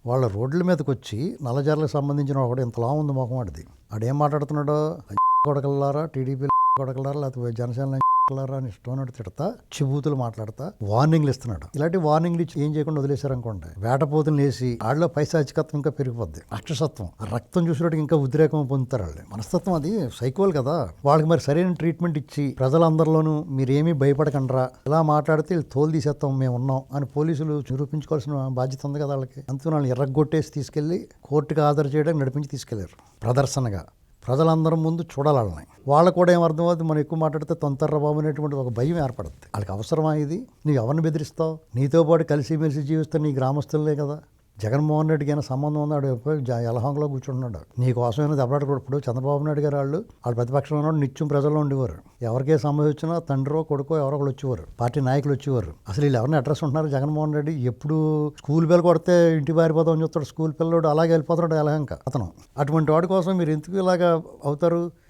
వాళ్ళ రోడ్ల మీదకి వచ్చి నల్లజర్లకు సంబంధించిన ఒకడు ఇంతలా ఉంది మొహం వాడిది. ఆడేం మాట్లాడుతున్నాడో కొడకల్లారా, టీడీపీ కొడకల్లారా, లేకపోతే జనసేన అని ఇష్టం తిడతా, చిబూతులు మాట్లాడతా వార్నింగ్లు ఇస్తున్నాడు. ఇలాంటి వార్నింగ్లు ఇచ్చి ఏం చేయకుండా వదిలేశారనుకోండి, వేటపోతులు వేసి వాళ్ళలో పైశాచికత్వం ఇంకా పెరిగిపోద్ది. రాక్షసత్వం, రక్తం చూసినట్టు ఇంకా ఉద్రేకం పొందుతారు వాళ్ళు. మనస్తత్వం అది సైకోల్ కదా. వాళ్ళకి మరి సరైన ట్రీట్మెంట్ ఇచ్చి ప్రజలందరిలోనూ మీరేమీ భయపడకండ్రా, ఇలా మాట్లాడితే వీళ్ళు తోలు తీసేస్తాం మేము ఉన్నాం అని పోలీసులు నిరూపించుకోవాల్సిన బాధ్యత ఉంది కదా వాళ్ళకి. అంతే వాళ్ళని ఎర్రగొట్టేసి తీసుకెళ్లి కోర్టుకు హాజరు చేయడానికి నడిపించి తీసుకెళ్లారు ప్రదర్శనగా. ప్రజలందరం ముందు చూడాలని వాళ్ళకు కూడా ఏమర్థమవుతుంది, మనం ఎక్కువ మాట్లాడితే తొంతర్ర బాబు అనేటువంటి ఒక భయం ఏర్పడుతుంది. వాళ్ళకి అవసరమా ఇది? నీవు ఎవరిని బెదిరిస్తావు? నీతో పాటు కలిసిమెలిసి జీవిస్తే నీ గ్రామస్తులే కదా. జగన్మోహన్ రెడ్డికి అయినా సంబంధం ఉంది, ఆడు యలహంగలో కూర్చుంటున్నాడు. నీ కోసమైనా దెబ్బలాడుకోడు. ఇప్పుడు చంద్రబాబు నాయుడు గారు వాళ్ళు ప్రతిపక్షంలో ఉన్నాడు, నిత్యం ప్రజల్లో ఉండేవారు. ఎవరికే సంబంధం వచ్చినా తండ్రో కొడుకో ఎవరో ఒకరు వచ్చేవారు, పార్టీ నాయకులు వచ్చేవారు. అసలు వీళ్ళు ఎవరిని అడ్రస్ ఉంటున్నారు? జగన్మోహన్ రెడ్డి ఎప్పుడు స్కూల్ పిల్ల కొడితే ఇంటి పారిపోతామని చెప్తాడు. స్కూల్ పిల్లడు అలాగే వెళ్ళిపోతాడు యలహంక అతను. అటువంటి వాడి కోసం మీరు ఎందుకు ఇలాగా అవుతారు?